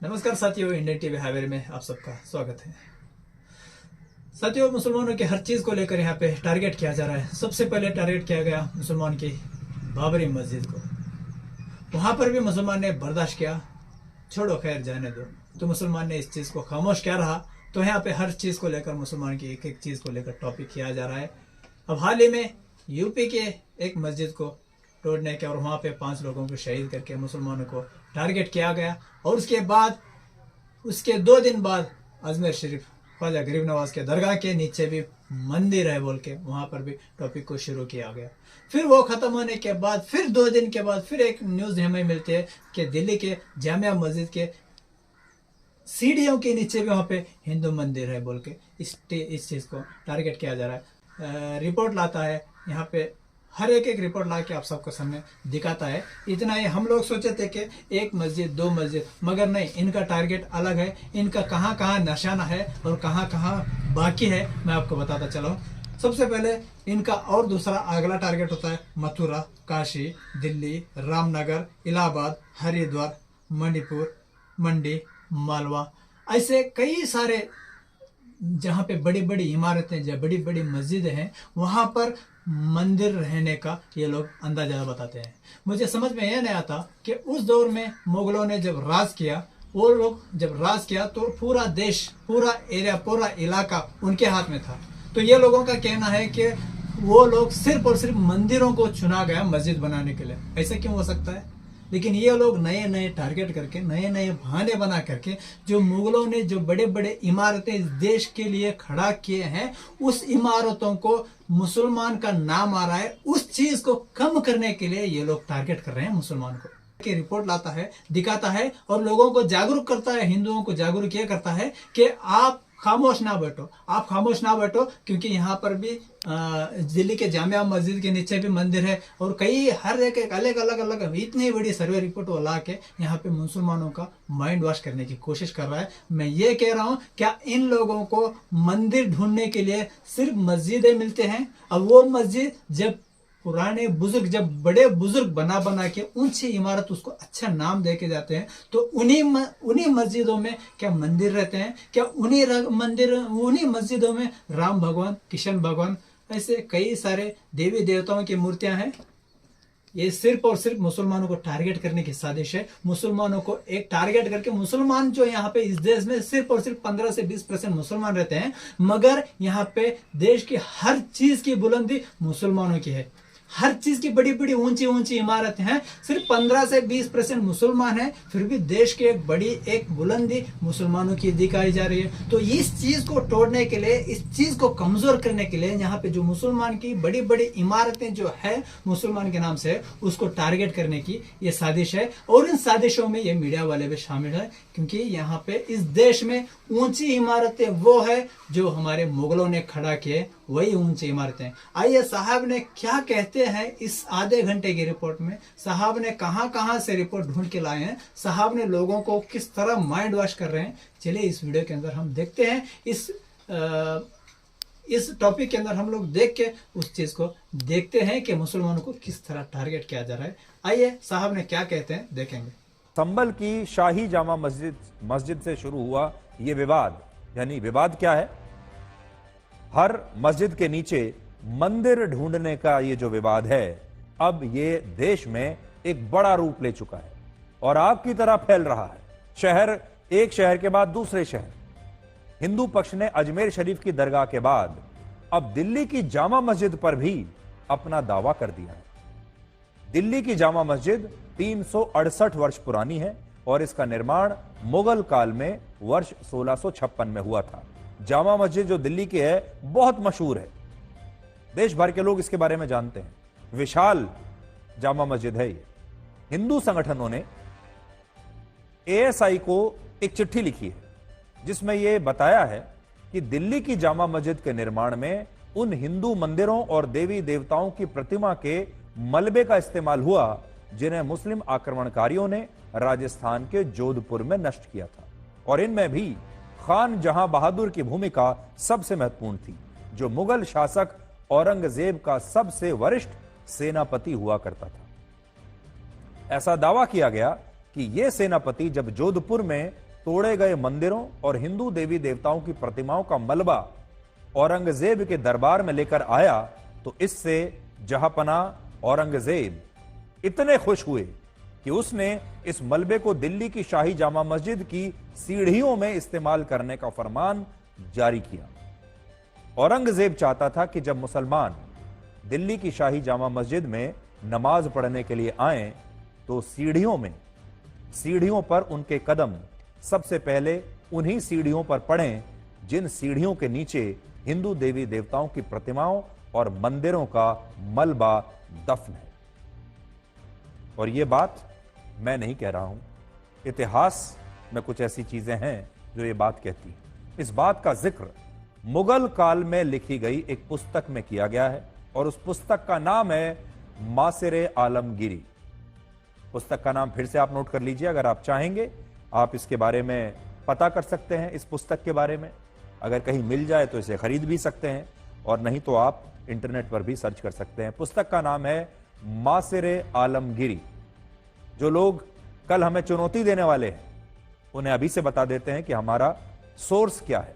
नमस्कार साथियों, Indian TV highway में आप सबका स्वागत है। साथियों, मुसलमानों की हर चीज को लेकर यहाँ पे टारगेट किया जा रहा है। सबसे पहले टारगेट किया गया मुसलमान की बाबरी मस्जिद को। वहां पर भी मुसलमान ने बर्दाश्त किया, छोड़ो खैर जाने दो। तो मुसलमान ने इस चीज को खामोश क्या रहा। तो यहाँ पे हर चीज को लेकर मुसलमान की एक एक चीज को लेकर टॉपिक किया जा रहा है। अब हाल ही में यूपी के एक मस्जिद को तोड़ने के और वहां पे 5 लोगों को शहीद करके मुसलमानों को टारगेट किया गया। और उसके 2 दिन बाद अजमेर शरीफ ख्वाजा गरीब नवाज के दरगाह के नीचे भी मंदिर है बोल के वहां पर भी टॉपिक को शुरू किया गया। फिर वो खत्म होने के बाद फिर 2 दिन के बाद फिर एक न्यूज हमें मिलती है कि दिल्ली के जामिया मस्जिद के सीढ़ियों के नीचे भी वहां पे हिंदू मंदिर है बोल के इस चीज को टारगेट किया जा रहा है। रिपोर्ट लाता है यहाँ पे, हर एक रिपोर्ट ला के आप सबको सामने दिखाता है। इतना ही हम लोग सोचे थे कि 1 मस्जिद 2 मस्जिद, मगर नहीं, इनका टारगेट अलग है। इनका कहाँ कहाँ निशाना है और कहाँ कहाँ बाकी है मैं आपको बताता चला हूँ। सबसे पहले इनका और दूसरा अगला टारगेट होता है मथुरा, काशी, दिल्ली, रामनगर, इलाहाबाद, हरिद्वार, मणिपुर, मंडी, मालवा, ऐसे कई सारे जहाँ पे बड़ी बड़ी इमारतें, जहाँ बड़ी बड़ी मस्जिदें हैं, वहां पर मंदिर रहने का ये लोग अंदाजा बताते हैं। मुझे समझ में यह नहीं आता कि उस दौर में मुगलों ने जब राज किया, वो लोग जब राज किया तो पूरा देश, पूरा एरिया, पूरा इलाका उनके हाथ में था। तो ये लोगों का कहना है कि वो लोग सिर्फ और सिर्फ मंदिरों को चुना गया मस्जिद बनाने के लिए। ऐसा क्यों हो सकता है? लेकिन ये लोग नए नए टारगेट करके, नए नए बहाने बना करके, जो मुगलों ने जो बड़े बड़े इमारतें इस देश के लिए खड़ा किए हैं, उस इमारतों को मुसलमान का नाम आ रहा है, उस चीज को कम करने के लिए ये लोग टारगेट कर रहे हैं मुसलमान को। की रिपोर्ट लाता है, दिखाता है और लोगों को जागरूक करता है, हिंदुओं को जागरूक ये करता है कि आप खामोश ना बैठो, आप खामोश ना बैठो, क्योंकि यहाँ पर भी दिल्ली के जामिया मस्जिद के नीचे भी मंदिर है और कई हर एक अलग अलग इतनी बड़ी सर्वे रिपोर्ट वो ला के यहाँ पे मुसलमानों का माइंड वॉश करने की कोशिश कर रहा है। मैं ये कह रहा हूँ, क्या इन लोगों को मंदिर ढूंढने के लिए सिर्फ मस्जिदें मिलते हैं? अब वो मस्जिद जब पुराने बुजुर्ग, जब बड़े बुजुर्ग बना बना के ऊंची इमारत उसको अच्छा नाम दे के जाते हैं, तो उन्हीं मस्जिदों में क्या मंदिर रहते हैं? क्या उन्हीं मस्जिदों में राम भगवान, कृष्ण भगवान, ऐसे कई सारे देवी देवताओं की मूर्तियां हैं? ये सिर्फ और सिर्फ मुसलमानों को टारगेट करने की साजिश है। मुसलमानों को एक टारगेट करके, मुसलमान जो यहाँ पे इस देश में सिर्फ और सिर्फ 15 से 20% मुसलमान रहते हैं, मगर यहाँ पे देश की हर चीज की बुलंदी मुसलमानों की है। हर चीज की बड़ी बड़ी ऊंची ऊंची इमारतें हैं, सिर्फ 15 से 20% मुसलमान है, फिर भी देश की एक बुलंदी मुसलमानों की दिखाई जा रही है। तो इस चीज को तोड़ने के लिए, इस चीज को कमजोर करने के लिए, यहाँ पे जो मुसलमान की बड़ी बड़ी इमारतें जो है मुसलमान के नाम से, उसको टारगेट करने की ये साजिश है। और इन साजिशों में ये मीडिया वाले भी शामिल है, क्योंकि यहाँ पे इस देश में ऊंची इमारतें वो है जो हमारे मुगलों ने खड़ा किए, वही ऊंची इमारतें। आइए साहब ने क्या कहते हैं इस आधे घंटे की रिपोर्ट में। साहब ने कहां कहां से रिपोर्ट ढूंढ के लाए हैं, साहब ने लोगों को किस तरह माइंड वॉश कर रहे हैं। चलिए इस वीडियो के अंदर हम देखते हैं, इस टॉपिक के अंदर हम लोग देख के उस चीज को देखते हैं कि मुसलमानों को किस तरह टारगेट किया जा रहा है। आइए साहब ने क्या कहते हैं देखेंगे। संभल की शाही जामा मस्जिद से शुरू हुआ ये विवाद। यानी विवाद क्या है? हर मस्जिद के नीचे मंदिर ढूंढने का ये जो विवाद है, अब ये देश में एक बड़ा रूप ले चुका है और आग की तरह फैल रहा है। एक शहर के बाद दूसरे शहर। हिंदू पक्ष ने अजमेर शरीफ की दरगाह के बाद अब दिल्ली की जामा मस्जिद पर भी अपना दावा कर दिया है। दिल्ली की जामा मस्जिद 368 वर्ष पुरानी है और इसका निर्माण मुगल काल में वर्ष 1656 में हुआ था। जामा मस्जिद जो दिल्ली की है बहुत मशहूर है, देश भर के लोग इसके बारे में जानते हैं। विशाल जामा मस्जिद है ये। हिंदू संगठनों ने एएसआई को एक चिट्ठी लिखी है जिसमें यह बताया है कि दिल्ली की जामा मस्जिद के निर्माण में उन हिंदू मंदिरों और देवी देवताओं की प्रतिमा के मलबे का इस्तेमाल हुआ जिन्हें मुस्लिम आक्रमणकारियों ने राजस्थान के जोधपुर में नष्ट किया था। और इनमें भी खान जहां बहादुर की भूमिका सबसे महत्वपूर्ण थी, जो मुगल शासक औरंगजेब का सबसे वरिष्ठ सेनापति हुआ करता था। ऐसा दावा किया गया कि यह सेनापति जब जोधपुर में तोड़े गए मंदिरों और हिंदू देवी देवताओं की प्रतिमाओं का मलबा औरंगजेब के दरबार में लेकर आया तो इससे जहांपना औरंगजेब इतने खुश हुए कि उसने इस मलबे को दिल्ली की शाही जामा मस्जिद की सीढ़ियों में इस्तेमाल करने का फरमान जारी किया। औरंगजेब चाहता था कि जब मुसलमान दिल्ली की शाही जामा मस्जिद में नमाज पढ़ने के लिए आए तो सीढ़ियों पर उनके कदम सबसे पहले उन्हीं सीढ़ियों पर पड़ें जिन सीढ़ियों के नीचे हिंदू देवी देवताओं की प्रतिमाओं और मंदिरों का मलबा दफन है। और यह बात मैं नहीं कह रहा हूं, इतिहास में कुछ ऐसी चीजें हैं जो ये बात कहती है। इस बात का जिक्र मुगल काल में लिखी गई एक पुस्तक में किया गया है और उस पुस्तक का नाम है मासिर आलमगीरी। पुस्तक का नाम फिर से आप नोट कर लीजिए, अगर आप चाहेंगे आप इसके बारे में पता कर सकते हैं। इस पुस्तक के बारे में अगर कहीं मिल जाए तो इसे खरीद भी सकते हैं और नहीं तो आप इंटरनेट पर भी सर्च कर सकते हैं। पुस्तक का नाम है मासिर आलमगीरी। जो लोग कल हमें चुनौती देने वाले हैं उन्हें अभी से बता देते हैं कि हमारा सोर्स क्या है।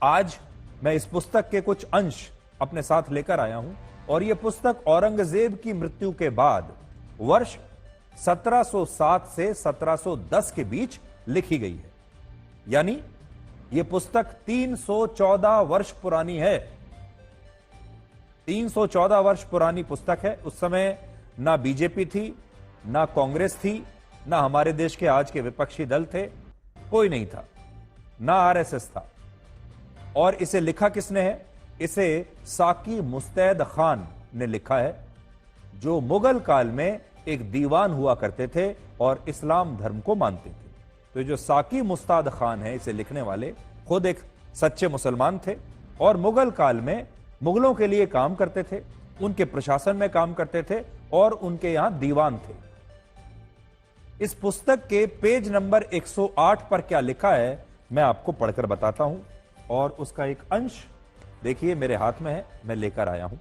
आज मैं इस पुस्तक के कुछ अंश अपने साथ लेकर आया हूं और यह पुस्तक औरंगजेब की मृत्यु के बाद वर्ष 1707 से 1710 के बीच लिखी गई है। यानी यह पुस्तक 314 वर्ष पुरानी है। 314 वर्ष पुरानी पुस्तक है। उस समय ना बीजेपी थी, ना कांग्रेस थी, ना हमारे देश के आज के विपक्षी दल थे, कोई नहीं था, ना आरएसएस था। और इसे लिखा किसने है? इसे साकी मुस्तैद खान ने लिखा है, जो मुगल काल में एक दीवान हुआ करते थे और इस्लाम धर्म को मानते थे। तो जो साकी मुस्ताद खान है, इसे लिखने वाले खुद एक सच्चे मुसलमान थे और मुगल काल में मुगलों के लिए काम करते थे, उनके प्रशासन में काम करते थे और उनके यहां दीवान थे। इस पुस्तक के पेज नंबर 108 पर क्या लिखा है मैं आपको पढ़कर बताता हूं और उसका एक अंश देखिए मेरे हाथ में है, मैं लेकर आया हूं।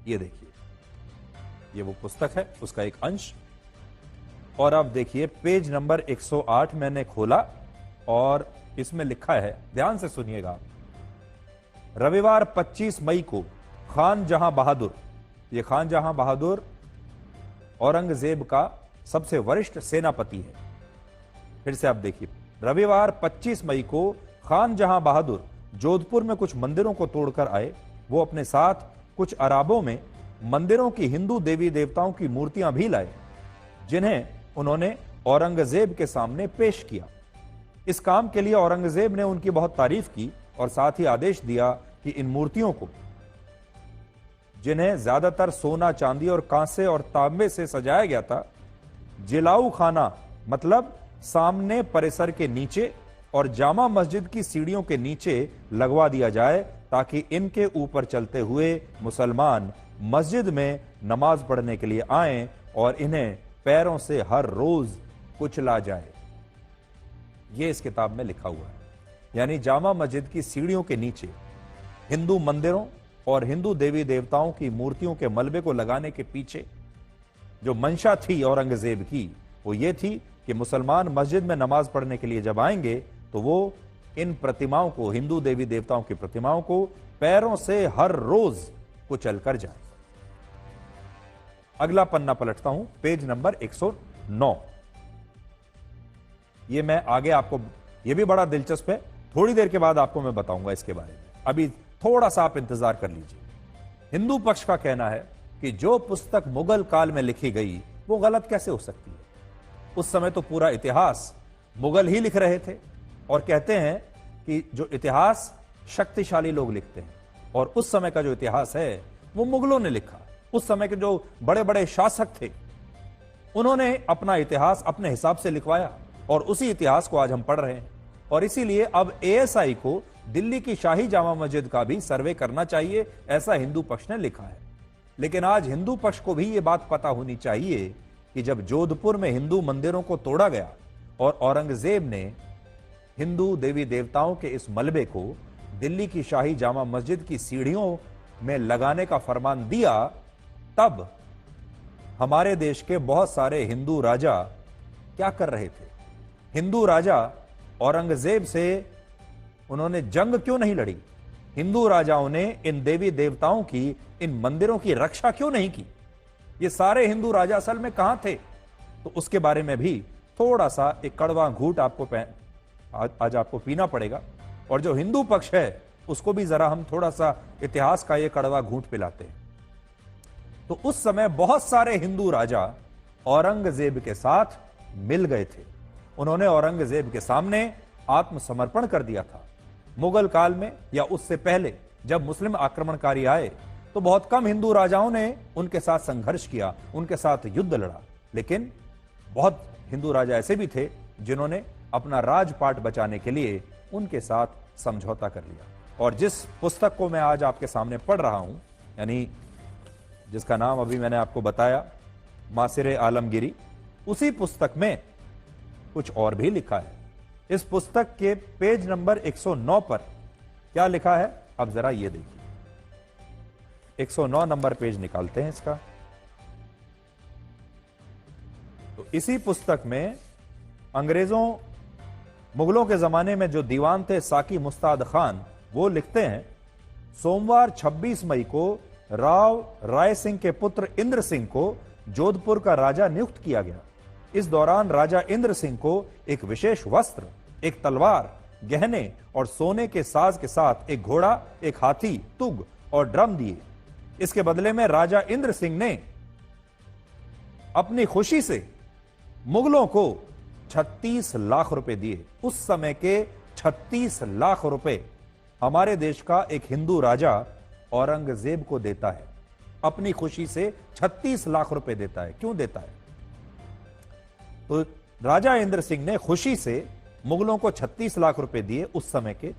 ये देखिए, ये वो पुस्तक है, उसका एक अंश। और अब देखिए पेज नंबर 108 मैंने खोला और इसमें लिखा है, ध्यान से सुनिएगा। रविवार 25 मई को खान जहां बहादुर, ये खान जहां बहादुर औरंगजेब का सबसे वरिष्ठ सेनापति है। फिर से आप देखिए, रविवार 25 मई को खान जहां बहादुर जोधपुर में कुछ मंदिरों को तोड़कर आए। वो अपने साथ कुछ अराबों में मंदिरों की हिंदू देवी देवताओं की मूर्तियां भी लाए, जिन्हें उन्होंने औरंगजेब के सामने पेश किया। इस काम के लिए औरंगजेब ने उनकी बहुत तारीफ की और साथ ही आदेश दिया कि इन मूर्तियों को, जिन्हें ज्यादातर सोना, चांदी और कांसे और तांबे से सजाया गया था, जिलाऊ खाना मतलब सामने परिसर के नीचे और जामा मस्जिद की सीढ़ियों के नीचे लगवा दिया जाए, ताकि इनके ऊपर चलते हुए मुसलमान मस्जिद में नमाज पढ़ने के लिए आएं और इन्हें पैरों से हर रोज कुचला जाए। यह इस किताब में लिखा हुआ है। यानी जामा मस्जिद की सीढ़ियों के नीचे हिंदू मंदिरों और हिंदू देवी देवताओं की मूर्तियों के मलबे को लगाने के पीछे जो मंशा थी औरंगजेब की, वो ये थी कि मुसलमान मस्जिद में नमाज पढ़ने के लिए जब आएंगे तो वो इन प्रतिमाओं को, हिंदू देवी देवताओं की प्रतिमाओं को पैरों से हर रोज कुचल कर जाए। अगला पन्ना पलटता हूं, पेज नंबर 109। ये मैं आगे आपको, ये भी बड़ा दिलचस्प है, थोड़ी देर के बाद आपको मैं बताऊंगा इसके बारे में। अभी थोड़ा सा आप इंतजार कर लीजिए। हिंदू पक्ष का कहना है कि जो पुस्तक मुगल काल में लिखी गई वो गलत कैसे हो सकती है। उस समय तो पूरा इतिहास मुगल ही लिख रहे थे और कहते हैं कि जो इतिहास शक्तिशाली लोग लिखते हैं और उस समय का जो इतिहास है वो मुगलों ने लिखा। उस समय के जो बड़े बड़े शासक थे उन्होंने अपना इतिहास अपने हिसाब से लिखवाया और उसी इतिहास को आज हम पढ़ रहे हैं। और इसीलिए अब एएसआई को दिल्ली की शाही जामा मस्जिद का भी सर्वे करना चाहिए, ऐसा हिंदू पक्ष ने लिखा है। लेकिन आज हिंदू पक्ष को भी यह बात पता होनी चाहिए कि जब जोधपुर में हिंदू मंदिरों को तोड़ा गया और औरंगजेब ने हिंदू देवी देवताओं के इस मलबे को दिल्ली की शाही जामा मस्जिद की सीढ़ियों में लगाने का फरमान दिया, तब हमारे देश के बहुत सारे हिंदू राजा क्या कर रहे थे? हिंदू राजा औरंगजेब से उन्होंने जंग क्यों नहीं लड़ी? हिंदू राजाओं ने इन देवी देवताओं की, इन मंदिरों की रक्षा क्यों नहीं की? ये सारे हिंदू राजा असल में कहां थे? तो उसके बारे में भी थोड़ा सा एक कड़वा घूंट आपको आज आपको पीना पड़ेगा। और जो हिंदू पक्ष है उसको भी जरा हम थोड़ा सा इतिहास का ये कड़वा घूंट पिलाते हैं। तो उस समय बहुत सारे हिंदू राजा औरंगजेब के साथ मिल गए थे। उन्होंने औरंगजेब के सामने आत्मसमर्पण कर दिया था। मुगल काल में या उससे पहले जब मुस्लिम आक्रमणकारी आए तो बहुत कम हिंदू राजाओं ने उनके साथ संघर्ष किया, उनके साथ युद्ध लड़ा, लेकिन बहुत हिंदू राजा ऐसे भी थे जिन्होंने अपना राजपाट बचाने के लिए उनके साथ समझौता कर लिया। और जिस पुस्तक को मैं आज आपके सामने पढ़ रहा हूं, यानी जिसका नाम अभी मैंने आपको बताया, मासिर आलमगीरी, उसी पुस्तक में कुछ और भी लिखा है। इस पुस्तक के पेज नंबर 109 पर क्या लिखा है, अब जरा ये देखिए। 109 नंबर पेज निकालते हैं इसका। तो इसी पुस्तक में अंग्रेजों, मुगलों के जमाने में जो दीवान थे साकी मुस्ताद खान, वो लिखते हैं, सोमवार 26 मई को राव राय सिंह के पुत्र इंद्र सिंह को जोधपुर का राजा नियुक्त किया गया। इस दौरान राजा इंद्र सिंह को एक विशेष वस्त्र, एक तलवार, गहने और सोने के साज के साथ एक घोड़ा, एक हाथी, तुग और ड्रम दिए। इसके बदले में राजा इंद्र सिंह ने अपनी खुशी से मुगलों को 36 लाख रुपए दिए। उस समय के 36 लाख रुपए हमारे देश का एक हिंदू राजा औरंगजेब को देता है। अपनी खुशी से 36 लाख रुपए देता है। क्यों देता है? तो राजा इंद्र सिंह ने खुशी से मुगलों को 36 लाख रुपए दिए उस समय के,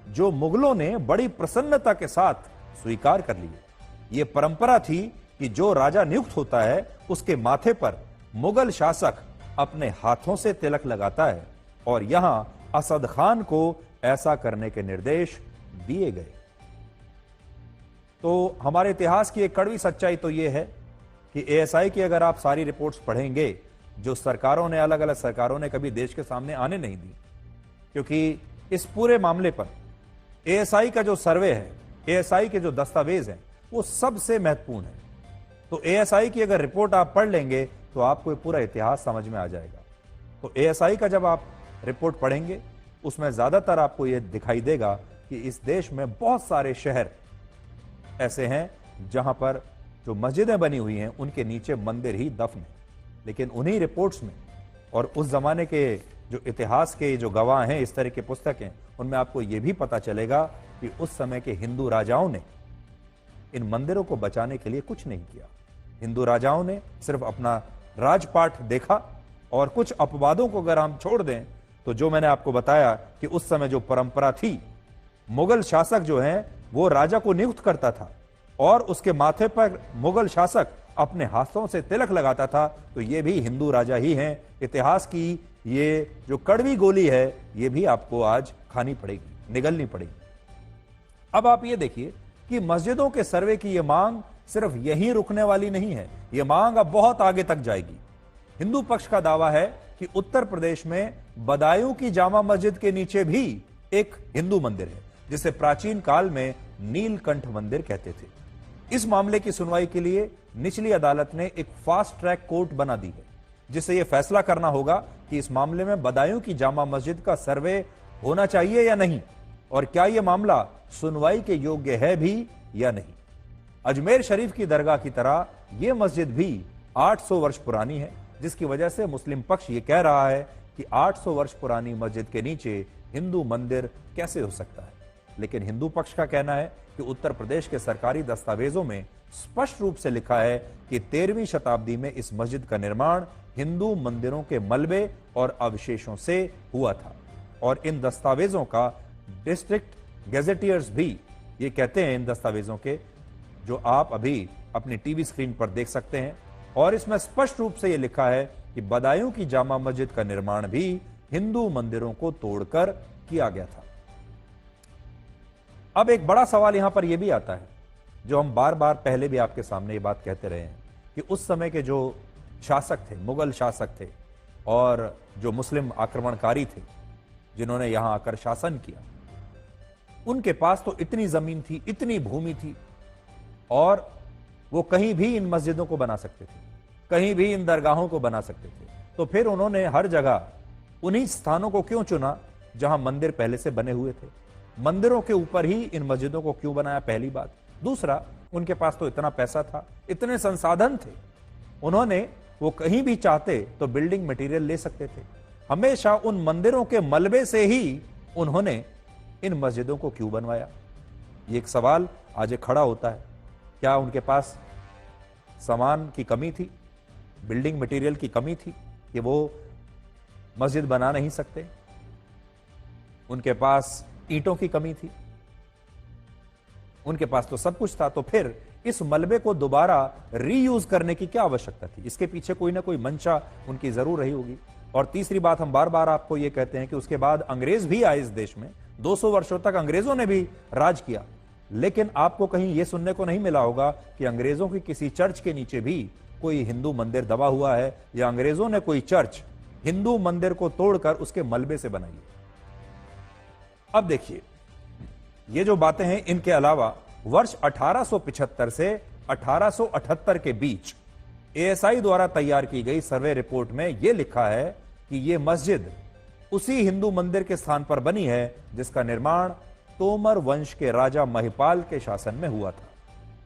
जो मुगलों ने बड़ी प्रसन्नता के साथ स्वीकार कर लिए। यह परंपरा थी कि जो राजा नियुक्त होता है उसके माथे पर मुगल शासक अपने हाथों से तिलक लगाता है, और यहां असद खान को ऐसा करने के निर्देश दिए गए। तो हमारे इतिहास की एक कड़वी सच्चाई तो यह है कि एएसआई की अगर आप सारी रिपोर्ट्स पढ़ेंगे, जो सरकारों ने, अलग अलग सरकारों ने कभी देश के सामने आने नहीं दी, क्योंकि इस पूरे मामले पर एएसआई का जो सर्वे है, एएसआई के जो दस्तावेज हैं, वो सबसे महत्वपूर्ण है। तो एएसआई की अगर रिपोर्ट आप पढ़ लेंगे तो आपको पूरा इतिहास समझ में आ जाएगा। तो एएसआई का जब आप रिपोर्ट पढ़ेंगे, उसमें ज्यादातर आपको यह दिखाई देगा कि इस देश में बहुत सारे शहर ऐसे हैं जहां पर जो मस्जिदें बनी हुई हैं उनके नीचे मंदिर ही दफन है। लेकिन उन्हीं रिपोर्ट्स में और उस जमाने के जो इतिहास के जो गवाह हैं, इस तरह की पुस्तकें, उनमें आपको यह भी पता चलेगा कि उस समय के हिंदू राजाओं ने इन मंदिरों को बचाने के लिए कुछ नहीं किया। हिंदू राजाओं ने सिर्फ अपना राजपाट देखा। और कुछ अपवादों को अगर हम छोड़ दें तो जो मैंने आपको बताया कि उस समय जो परंपरा थी, मुगल शासक जो है वो राजा को नियुक्त करता था और उसके माथे पर मुगल शासक अपने हाथों से तिलक लगाता था, तो ये भी हिंदू राजा ही हैं। इतिहास की ये जो कड़वी गोली है, ये भी आपको आज खानी पड़ेगी, निगलनी पड़ेगी। अब आप ये देखिए कि मस्जिदों के सर्वे की ये मांग सिर्फ यहीं रुकने वाली नहीं है, ये मांग अब बहुत आगे तक जाएगी। हिंदू पक्ष का दावा है कि उत्तर प्रदेश में बदायूं की जामा मस्जिद के नीचे भी एक हिंदू मंदिर है, जिसे प्राचीन काल में नीलकंठ मंदिर कहते थे। इस मामले की सुनवाई के लिए निचली अदालत ने एक फास्ट ट्रैक कोर्ट बना दी है, जिसे यह फैसला करना होगा कि इस मामले में बदायूं की जामा मस्जिद का सर्वे होना चाहिए या नहीं, और क्या यह मामला सुनवाई के योग्य है भी या नहीं। अजमेर शरीफ की दरगाह की तरह यह मस्जिद भी 800 वर्ष पुरानी है, जिसकी वजह से मुस्लिम पक्ष यह कह रहा है कि 800 वर्ष पुरानी मस्जिद के नीचे हिंदू मंदिर कैसे हो सकता है। लेकिन हिंदू पक्ष का कहना है कि उत्तर प्रदेश के सरकारी दस्तावेजों में स्पष्ट रूप से लिखा है कि 13वीं शताब्दी में इस मस्जिद का निर्माण हिंदू मंदिरों के मलबे और अवशेषों से हुआ था। और इन दस्तावेजों का डिस्ट्रिक्ट गैजेटियर्स भी ये कहते हैं, इन दस्तावेजों के, जो आप अभी अपनी टीवी स्क्रीन पर देख सकते हैं, और इसमें स्पष्ट रूप से यह लिखा है कि बदायूं की जामा मस्जिद का निर्माण भी हिंदू मंदिरों को तोड़कर किया गया था। अब एक बड़ा सवाल यहां पर यह भी आता है, जो हम बार बार पहले भी आपके सामने ये बात कहते रहे हैं, कि उस समय के जो शासक थे, मुगल शासक थे, और जो मुस्लिम आक्रमणकारी थे जिन्होंने यहां आकर शासन किया, उनके पास तो इतनी जमीन थी, इतनी भूमि थी, और वो कहीं भी इन मस्जिदों को बना सकते थे, कहीं भी इन दरगाहों को बना सकते थे। तो फिर उन्होंने हर जगह उन्हीं स्थानों को क्यों चुना जहां मंदिर पहले से बने हुए थे? मंदिरों के ऊपर ही इन मस्जिदों को क्यों बनाया? पहली बात। दूसरा, उनके पास तो इतना पैसा था, इतने संसाधन थे, उन्होंने वो कहीं भी चाहते तो बिल्डिंग मटेरियल ले सकते थे। हमेशा उन मंदिरों के मलबे से ही उन्होंने इन मस्जिदों को क्यों बनवाया? ये एक सवाल आज खड़ा होता है। क्या उनके पास सामान की कमी थी, बिल्डिंग मटेरियल की कमी थी कि वो मस्जिद बना नहीं सकते? उनके पास ईंटों की कमी थी? उनके पास तो सब कुछ था। तो फिर इस मलबे को दोबारा रीयूज करने की क्या आवश्यकता थी? इसके पीछे कोई ना कोई मंशा उनकी जरूर रही होगी। और तीसरी बात, हम बार बार आपको यह कहते हैं कि उसके बाद अंग्रेज भी आए इस देश में, 200 वर्षों तक अंग्रेजों ने भी राज किया, लेकिन आपको कहीं यह सुनने को नहीं मिला होगा कि अंग्रेजों की किसी चर्च के नीचे भी कोई हिंदू मंदिर दबा हुआ है, या अंग्रेजों ने कोई चर्च हिंदू मंदिर को तोड़कर उसके मलबे से बनाई। अब देखिए, ये जो बातें हैं, इनके अलावा वर्ष 1875 से 1878 के बीच एएसआई द्वारा तैयार की गई सर्वे रिपोर्ट में यह लिखा है कि यह मस्जिद उसी हिंदू मंदिर के स्थान पर बनी है जिसका निर्माण तोमर वंश के राजा महिपाल के शासन में हुआ था।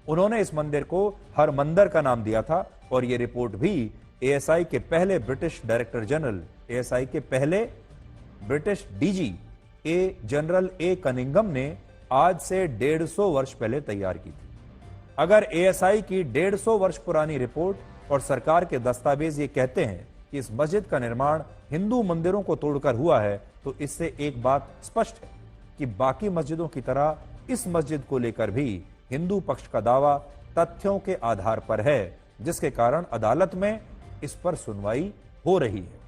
उन्होंने इस मंदिर को हरमंदर का नाम दिया था, और यह रिपोर्ट भी एएसआई के पहले ब्रिटिश डायरेक्टर जनरल, एएसआई के पहले British DG general A Cunningham ने आज से 150 वर्ष पहले तैयार की थी। अगर एएसआई की 150 वर्ष पुरानी रिपोर्ट और सरकार के दस्तावेज ये कहते हैं कि इस मस्जिद का निर्माण हिंदू मंदिरों को तोड़कर हुआ है, तो इससे एक बात स्पष्ट है कि बाकी मस्जिदों की तरह इस मस्जिद को लेकर भी हिंदू पक्ष का दावा तथ्यों के आधार पर है, जिसके कारण अदालत में इस पर सुनवाई हो रही है।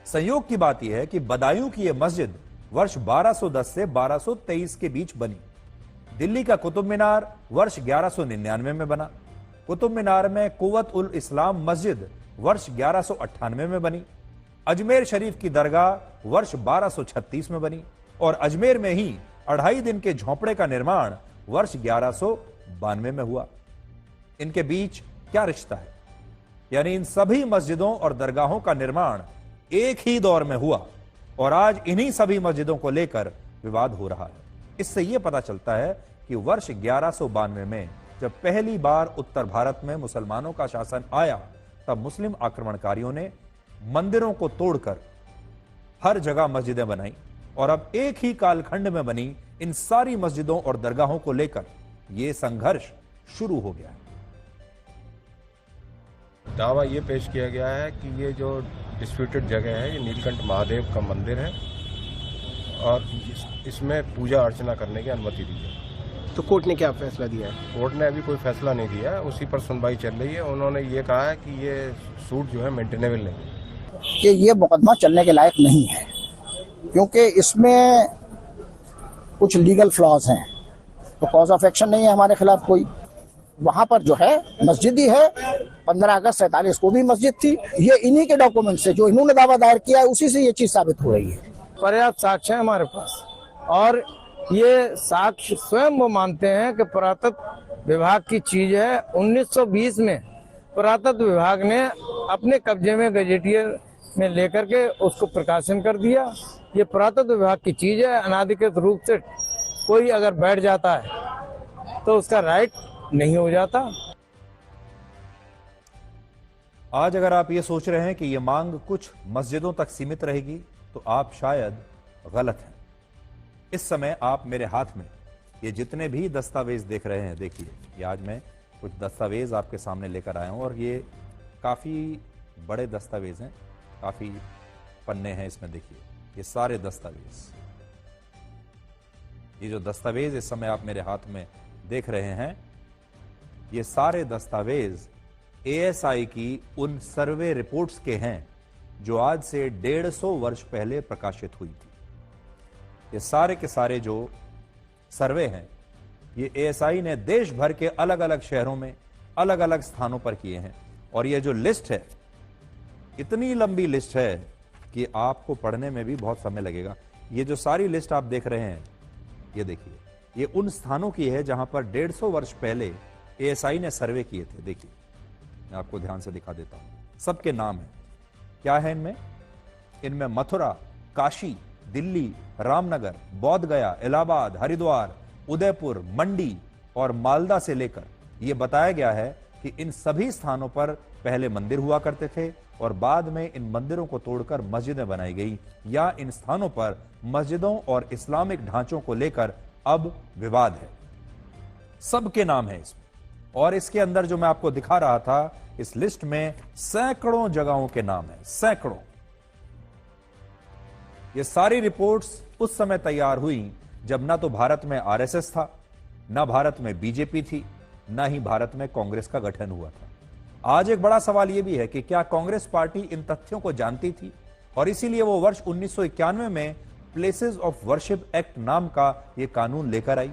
संयोग की बात यह है कि बदायूं की यह मस्जिद वर्ष 1210 से 1223 के बीच बनी। दिल्ली का कुतुब मीनार वर्ष 1199 में बना। कुतुब मीनार में कुव्वत उल इस्लाम मस्जिद वर्ष 1198 में बनी। अजमेर शरीफ की दरगाह वर्ष 1236 में बनी, और अजमेर में ही 2.5 दिन के झोंपड़े का निर्माण वर्ष 1192 में हुआ। इनके बीच क्या रिश्ता है? यानी इन सभी मस्जिदों और दरगाहों का निर्माण एक ही दौर में हुआ, और आज इन्हीं सभी मस्जिदों को लेकर विवाद हो रहा है। इससे यह पता चलता है कि वर्ष 1192 में जब पहली बार उत्तर भारत में मुसलमानों का शासन आया, तब मुस्लिम आक्रमणकारियों ने मंदिरों को तोड़कर हर जगह मस्जिदें बनाई, और अब एक ही कालखंड में बनी इन सारी मस्जिदों और दरगाहों को लेकर यह संघर्ष शुरू हो गया है। दावा ये पेश किया गया है कि ये जो डिस्प्यूटेड जगह है, ये नीलकंठ महादेव का मंदिर है, और इसमें पूजा अर्चना करने की अनुमति दी है। तो कोर्ट ने क्या फैसला दिया है? कोर्ट ने अभी कोई फैसला नहीं दिया है, उसी पर सुनवाई चल रही है। उन्होंने ये कहा है कि ये सूट जो है मेंटेनेबल नहीं है, कि ये मुकदमा चलने के लायक नहीं है, क्योंकि इसमें कुछ लीगल फ्लॉज हैं। तो कॉज ऑफ एक्शन नहीं है हमारे खिलाफ कोई। वहाँ पर जो है मस्जिद ही है, 15 अगस्त 47 को भी मस्जिद थी। ये इन्हीं के डॉक्यूमेंट से, जो इन्होंने दावा दायर किया है, उसी से ये चीज साबित हो रही है। पर्याप्त साक्ष्य है हमारे पास, और ये साक्ष्य स्वयं वो मानते हैं कि पुरातत्व विभाग की चीज है। 1920 में पुरातत्व विभाग ने अपने कब्जे में गजेटियर में लेकर के उसको प्रकाशन कर दिया। ये पुरातत्व विभाग की चीज है। अनाधिकृत रूप से कोई अगर बैठ जाता है तो उसका राइट नहीं हो जाता। आज अगर आप ये सोच रहे हैं कि ये मांग कुछ मस्जिदों तक सीमित रहेगी, तो आप शायद गलत हैं। इस समय आप मेरे हाथ में ये जितने भी दस्तावेज देख रहे हैं, देखिए, ये आज मैं कुछ दस्तावेज आपके सामने लेकर आया हूं, और ये काफी बड़े दस्तावेज हैं, काफी पन्ने हैं इसमें। देखिए, ये सारे दस्तावेज, ये जो दस्तावेज इस समय आप मेरे हाथ में देख रहे हैं, ये सारे दस्तावेज एएसआई की उन सर्वे रिपोर्ट्स के हैं जो आज से 150 वर्ष पहले प्रकाशित हुई थी। ये सारे के सारे जो सर्वे हैं, ये एएसआई ने देश भर के अलग अलग शहरों में अलग अलग स्थानों पर किए हैं। और ये जो लिस्ट है, इतनी लंबी लिस्ट है कि आपको पढ़ने में भी बहुत समय लगेगा। ये जो सारी लिस्ट आप देख रहे हैं, ये देखिए, ये उन स्थानों की है जहां पर 150 वर्ष पहले एएसआई ने सर्वे किए थे। देखिए, मैं आपको ध्यान से दिखा देता हूं, सबके नाम है। क्या है इनमें? इनमें मथुरा, काशी, दिल्ली, रामनगर, बोध गया, इलाहाबाद, हरिद्वार, उदयपुर, मंडी और मालदा से लेकर यह बताया गया है कि इन सभी स्थानों पर पहले मंदिर हुआ करते थे और बाद में इन मंदिरों को तोड़कर मस्जिदें बनाई गई, या इन स्थानों पर मस्जिदों और इस्लामिक ढांचों को लेकर अब विवाद है। सबके नाम है इसमें, और इसके अंदर जो मैं आपको दिखा रहा था, इस लिस्ट में सैकड़ों जगहों के नाम है, सैकड़ों। ये सारी रिपोर्ट्स उस समय तैयार हुई जब ना तो भारत में आरएसएस था, ना भारत में बीजेपी थी, ना ही भारत में कांग्रेस का गठन हुआ था। आज एक बड़ा सवाल यह भी है कि क्या कांग्रेस पार्टी इन तथ्यों को जानती थी और इसीलिए वो वर्ष 1991 में प्लेसेस ऑफ वर्शिप एक्ट नाम का यह कानून लेकर आई।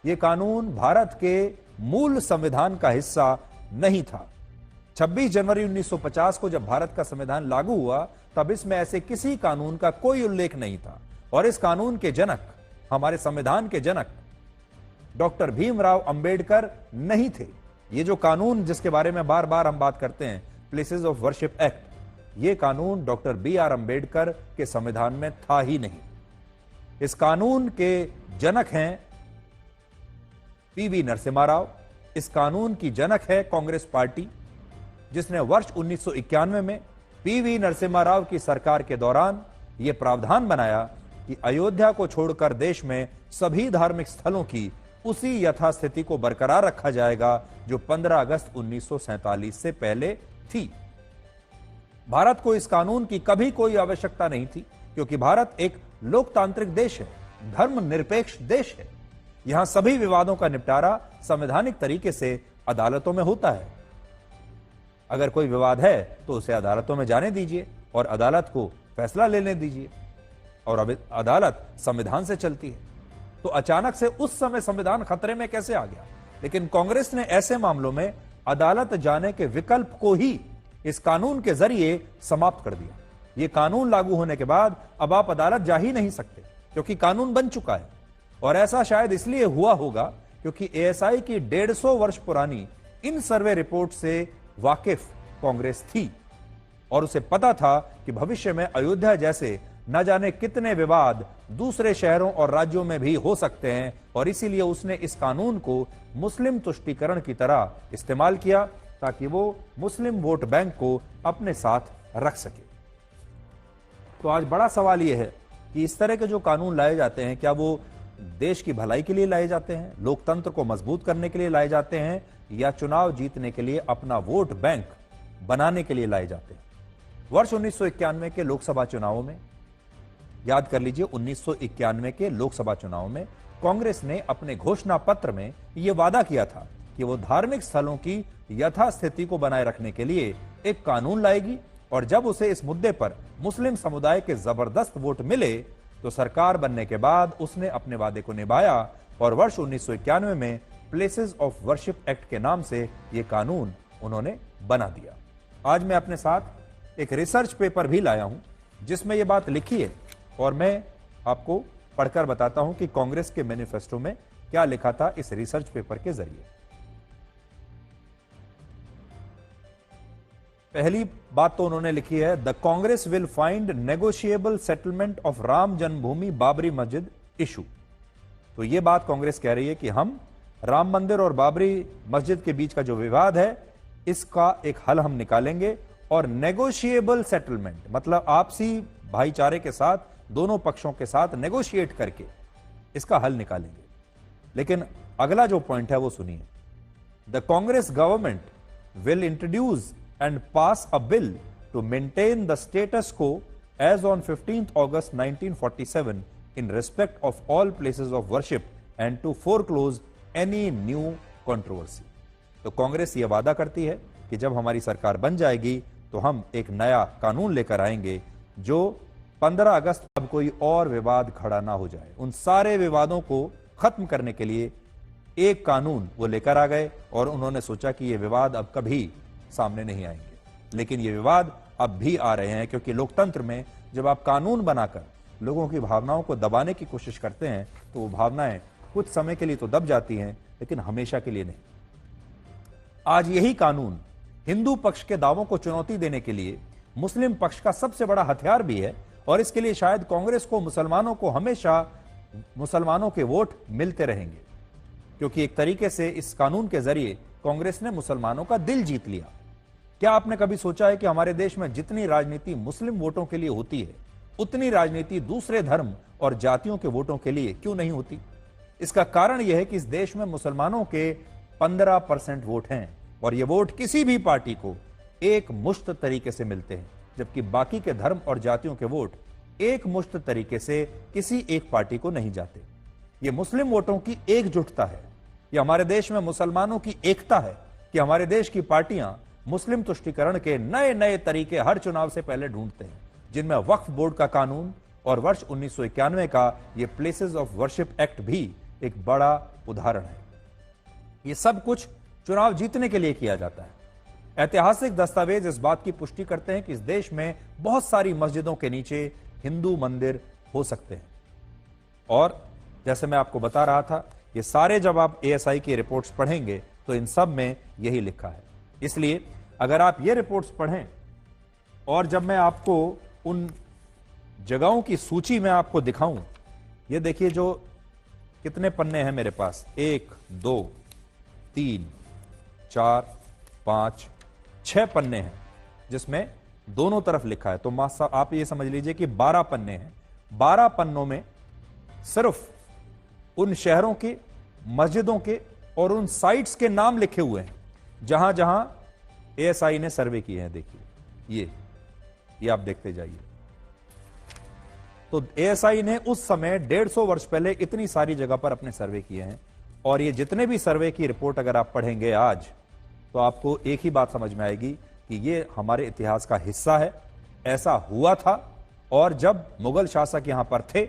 यह कानून भारत के मूल संविधान का हिस्सा नहीं था। 26 जनवरी 1950 को जब भारत का संविधान लागू हुआ, तब इसमें ऐसे किसी कानून का कोई उल्लेख नहीं था, और इस कानून के जनक, हमारे संविधान के जनक डॉक्टर भीमराव अंबेडकर नहीं थे। ये जो कानून जिसके बारे में बार बार हम बात करते हैं, प्लेसेस ऑफ वर्शिप एक्ट, ये कानून डॉक्टर BR अंबेडकर के संविधान में था ही नहीं। इस कानून के जनक हैं PV नरसिम्हा राव। इस कानून की जनक है कांग्रेस पार्टी, जिसने वर्ष 1991 में PV नरसिम्हा राव की सरकार के दौरान यह प्रावधान बनाया कि अयोध्या को छोड़कर देश में सभी धार्मिक स्थलों की उसी यथास्थिति को बरकरार रखा जाएगा जो 15 अगस्त 1947 से पहले थी। भारत को इस कानून की कभी कोई आवश्यकता नहीं थी, क्योंकि भारत एक लोकतांत्रिक देश है, धर्मनिरपेक्ष देश है। यहां सभी विवादों का निपटारा संवैधानिक तरीके से अदालतों में होता है। अगर कोई विवाद है तो उसे अदालतों में जाने दीजिए और अदालत को फैसला लेने दीजिए, और अब अदालत संविधान से चलती है। तो अचानक से उस समय संविधान खतरे में कैसे आ गया? लेकिन कांग्रेस ने ऐसे मामलों में अदालत जाने के विकल्प को ही इस कानून के जरिए समाप्त कर दिया। यह कानून लागू होने के बाद अब आप अदालत जा ही नहीं सकते, क्योंकि कानून बन चुका है। और ऐसा शायद इसलिए हुआ होगा क्योंकि एएसआई की 150 वर्ष पुरानी इन सर्वे रिपोर्ट से वाकिफ कांग्रेस थी और उसे पता था कि भविष्य में अयोध्या जैसे न जाने कितने विवाद दूसरे शहरों और राज्यों में भी हो सकते हैं, और इसीलिए उसने इस कानून को मुस्लिम तुष्टीकरण की तरह इस्तेमाल किया ताकि वो मुस्लिम वोट बैंक को अपने साथ रख सके। तो आज बड़ा सवाल यह है कि इस तरह के जो कानून लाए जाते हैं, क्या वो देश की भलाई के लिए लाए जाते हैं, लोकतंत्र को मजबूत करने के लिए लाए जाते हैं, या चुनाव जीतने के लिए अपना वोट बैंक बनाने के लिए लाए जाते हैं? वर्ष 1991 के लोकसभा चुनावों में, याद कर लीजिए, 1991 के लोकसभा चुनाव में कांग्रेस ने अपने घोषणा पत्र में यह वादा किया था कि वो धार्मिक स्थलों की यथास्थिति को बनाए रखने के लिए एक कानून लाएगी, और जब उसे इस मुद्दे पर मुस्लिम समुदाय के जबरदस्त वोट मिले तो सरकार बनने के बाद उसने अपने वादे को निभाया और वर्ष 1991 में प्लेसेस ऑफ वर्शिप एक्ट के नाम से यह कानून उन्होंने बना दिया। आज मैं अपने साथ एक रिसर्च पेपर भी लाया हूं जिसमें यह बात लिखी है, और मैं आपको पढ़कर बताता हूं कि कांग्रेस के मैनिफेस्टो में क्या लिखा था इस रिसर्च पेपर के जरिए। पहली बात तो उन्होंने लिखी है, the Congress will find negotiable settlement of Ram जन्मभूमि बाबरी मस्जिद इशू। तो यह बात कांग्रेस कह रही है कि हम राम मंदिर और बाबरी मस्जिद के बीच का जो विवाद है इसका एक हल हम निकालेंगे, और नेगोशिएबल सेटलमेंट मतलब आपसी भाईचारे के साथ दोनों पक्षों के साथ नेगोशिएट करके इसका हल निकालेंगे। लेकिन अगला जो पॉइंट है वो सुनिए, the Congress government will introduce and pass a bill to maintain the status quo as on 15th August 1947 in respect of all places of worship and to foreclose any new controversy। तो कांग्रेस ये वादा करती है कि जब हमारी सरकार बन जाएगी तो हम एक नया कानून लेकर आएंगे जो 15 अगस्त अब कोई और विवाद खड़ा ना हो जाए। उन सारे विवादों को खत्म करने के लिए एक कानून वो लेकर आ गए, और उन्होंने सोचा कि ये विवाद अब कभी सामने नहीं आएंगे। लेकिन ये विवाद अब भी आ रहे हैं, क्योंकि लोकतंत्र में जब आप कानून बनाकर लोगों की भावनाओं को दबाने की कोशिश करते हैं तो वो भावनाएं कुछ समय के लिए तो दब जाती हैं, लेकिन हमेशा के लिए नहीं। आज यही कानून हिंदू पक्ष के दावों को चुनौती देने के लिए मुस्लिम पक्ष का सबसे बड़ा हथियार भी है, और इसके लिए शायद कांग्रेस को मुसलमानों को हमेशा मुसलमानों के वोट मिलते रहेंगे, क्योंकि एक तरीके से इस कानून के जरिए कांग्रेस ने मुसलमानों का दिल जीत लिया। क्या आपने कभी सोचा है कि हमारे देश में जितनी राजनीति मुस्लिम वोटों के लिए होती है उतनी राजनीति दूसरे धर्म और जातियों के वोटों के लिए क्यों नहीं होती? इसका कारण यह है कि इस देश में मुसलमानों के 15% वोट हैं, और ये वोट किसी भी पार्टी को एक मुश्त तरीके से मिलते हैं, जबकि बाकी के धर्म और जातियों के वोट एक मुश्त तरीके से किसी एक पार्टी को नहीं जाते। ये मुस्लिम वोटों की एकजुटता है, ये हमारे देश में मुसलमानों की एकता है कि हमारे देश की पार्टियां मुस्लिम तुष्टीकरण के नए नए तरीके हर चुनाव से पहले ढूंढते हैं, जिनमें वक्फ बोर्ड का कानून और वर्ष 1991 का ये प्लेसेस ऑफ वर्शिप एक्ट भी एक बड़ा उदाहरण है। ये सब कुछ चुनाव जीतने के लिए किया जाता है। ऐतिहासिक दस्तावेज इस बात की पुष्टि करते हैं कि इस देश में बहुत सारी मस्जिदों के नीचे हिंदू मंदिर हो सकते हैं, और जैसे मैं आपको बता रहा था, ये सारे जब आप ASI की रिपोर्ट्स पढ़ेंगे तो इन सब में यही लिखा है। इसलिए अगर आप ये रिपोर्ट्स पढ़ें, और जब मैं आपको उन जगहों की सूची में आपको दिखाऊं, ये देखिए जो कितने पन्ने हैं मेरे पास, 1 2 3 4 5 6 पन्ने हैं, जिसमें दोनों तरफ लिखा है। तो मासा आप ये समझ लीजिए कि 12 पन्ने हैं। 12 पन्नों में सिर्फ उन शहरों के, मस्जिदों के और उन साइट्स के नाम लिखे हुए हैं जहां जहां ASI ने सर्वे किए हैं। देखिए ये आप देखते जाइए। तो ASI ने उस समय 150 वर्ष पहले इतनी सारी जगह पर अपने सर्वे किए हैं, और ये जितने भी सर्वे की रिपोर्ट अगर आप पढ़ेंगे आज, तो आपको एक ही बात समझ में आएगी कि ये हमारे इतिहास का हिस्सा है। ऐसा हुआ था, और जब मुगल शासक यहां पर थे,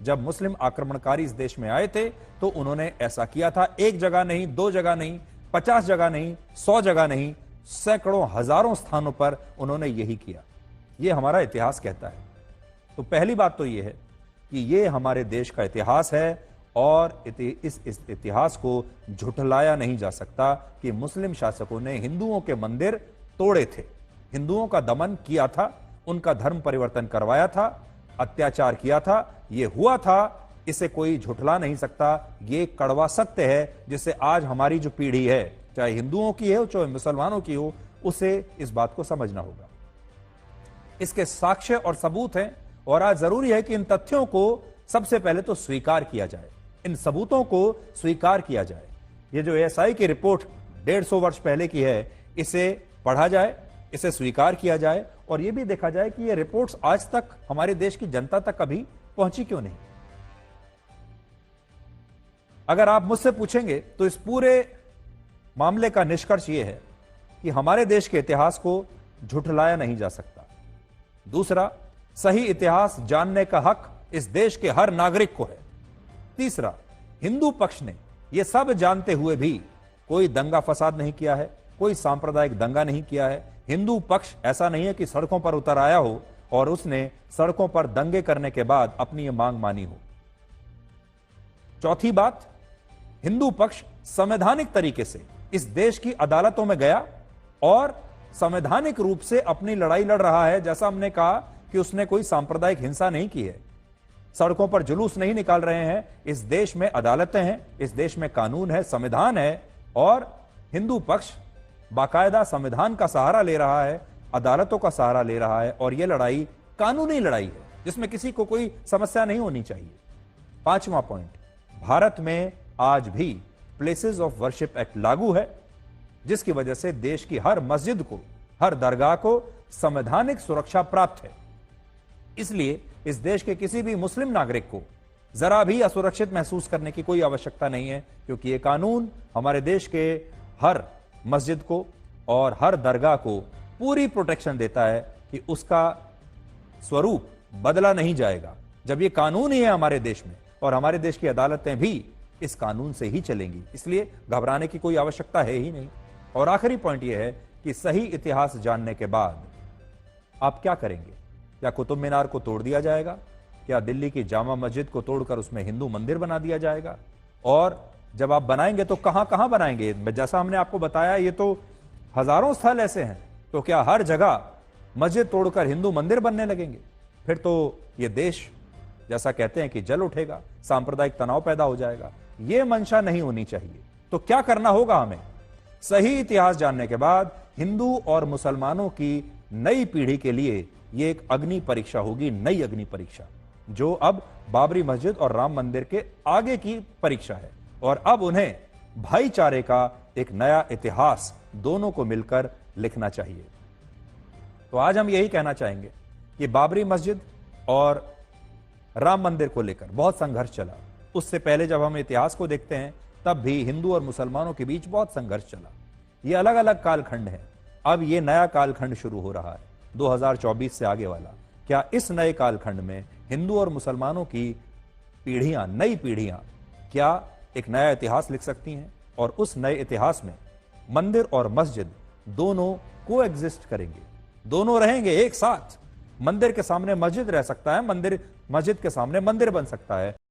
जब मुस्लिम आक्रमणकारी इस देश में आए थे, तो उन्होंने ऐसा किया था। एक जगह नहीं, 2 जगह नहीं, 50 जगह नहीं, 100 जगह नहीं, सैकड़ों हजारों स्थानों पर उन्होंने यही किया। ये हमारा इतिहास कहता है। तो पहली बात तो ये है कि ये हमारे देश का इतिहास है, और इस इतिहास को झुठलाया नहीं जा सकता कि मुस्लिम शासकों ने हिंदुओं के मंदिर तोड़े थे, हिंदुओं का दमन किया था, उनका धर्म परिवर्तन करवाया था, अत्याचार किया था। ये हुआ था, इसे कोई झुठला नहीं सकता। ये कड़वा सत्य है, जिसे आज हमारी जो पीढ़ी है, चाहे हिंदुओं की हो चाहे मुसलमानों की हो, उसे इस बात को समझना होगा। इसके साक्ष्य और सबूत हैं, और आज जरूरी है कि इन तथ्यों को सबसे पहले तो स्वीकार किया जाए, इन सबूतों को स्वीकार किया जाए। ये जो ASI की रिपोर्ट 150 वर्ष पहले की है, इसे पढ़ा जाए, इसे स्वीकार किया जाए, और यह भी देखा जाए कि ये रिपोर्ट्स आज तक हमारे देश की जनता तक कभी पहुंची क्यों नहीं। अगर आप मुझसे पूछेंगे तो इस पूरे मामले का निष्कर्ष यह है कि हमारे देश के इतिहास को झुठलाया नहीं जा सकता। दूसरा, सही इतिहास जानने का हक इस देश के हर नागरिक को है। तीसरा, हिंदू पक्ष ने यह सब जानते हुए भी कोई दंगा फसाद नहीं किया है, कोई सांप्रदायिक दंगा नहीं किया है। हिंदू पक्ष ऐसा नहीं है कि सड़कों पर उतर आया हो और उसने सड़कों पर दंगे करने के बाद अपनी यह मांग मानी हो। चौथी बात, हिंदू पक्ष संवैधानिक तरीके से इस देश की अदालतों में गया और संवैधानिक रूप से अपनी लड़ाई लड़ रहा है। जैसा हमने कहा कि उसने कोई सांप्रदायिक हिंसा नहीं की है, सड़कों पर जुलूस नहीं निकाल रहे हैं। इस देश में अदालतें हैं, इस देश में कानून है, संविधान है, और हिंदू पक्ष बाकायदा संविधान का सहारा ले रहा है, अदालतों का सहारा ले रहा है, और यह लड़ाई कानूनी लड़ाई है जिसमें किसी को कोई समस्या नहीं होनी चाहिए। पांचवा पॉइंट, भारत में आज भी प्लेसेस ऑफ वर्शिप एक्ट लागू है, जिसकी वजह से देश की हर मस्जिद को, हर दरगाह को संवैधानिक सुरक्षा प्राप्त है। इसलिए इस देश के किसी भी मुस्लिम नागरिक को जरा भी असुरक्षित महसूस करने की कोई आवश्यकता नहीं है, क्योंकि यह कानून हमारे देश के हर मस्जिद को और हर दरगाह को पूरी प्रोटेक्शन देता है कि उसका स्वरूप बदला नहीं जाएगा। जब यह कानून ही है हमारे देश में, और हमारे देश की अदालतें भी इस कानून से ही चलेंगी, इसलिए घबराने की कोई आवश्यकता है ही नहीं। और आखिरी पॉइंट यह है कि सही इतिहास जानने के बाद आप क्या करेंगे? क्या कुतुब मीनार को तोड़ दिया जाएगा? क्या दिल्ली की जामा मस्जिद को तोड़कर उसमें हिंदू मंदिर बना दिया जाएगा? और जब आप बनाएंगे तो कहां कहां बनाएंगे? जैसा हमने आपको बताया, ये तो हजारों स्थल ऐसे हैं, तो क्या हर जगह मस्जिद तोड़कर हिंदू मंदिर बनने लगेंगे? फिर तो ये देश, जैसा कहते हैं कि जल उठेगा, सांप्रदायिक तनाव पैदा हो जाएगा। ये मंशा नहीं होनी चाहिए। तो क्या करना होगा हमें? सही इतिहास जानने के बाद हिंदू और मुसलमानों की नई पीढ़ी के लिए ये एक अग्नि परीक्षा होगी, नई अग्नि परीक्षा, जो अब बाबरी मस्जिद और राम मंदिर के आगे की परीक्षा है। और अब उन्हें भाईचारे का एक नया इतिहास दोनों को मिलकर लिखना चाहिए। तो आज हम यही कहना चाहेंगे कि बाबरी मस्जिद और राम मंदिर को लेकर बहुत संघर्ष चला। उससे पहले जब हम इतिहास को देखते हैं तब भी हिंदू और मुसलमानों के बीच बहुत संघर्ष चला। ये अलग अलग कालखंड हैं। अब ये नया कालखंड शुरू हो रहा है, 2024 से आगे वाला। क्या इस नए कालखंड में हिंदू और मुसलमानों की पीढ़ियां, नई पीढ़ियां, क्या एक नया इतिहास लिख सकती हैं? और उस नए इतिहास में मंदिर और मस्जिद दोनों को एग्जिस्ट करेंगे, दोनों रहेंगे एक साथ। मंदिर के सामने मस्जिद रह सकता है, मंदिर मस्जिद के सामने मंदिर बन सकता है।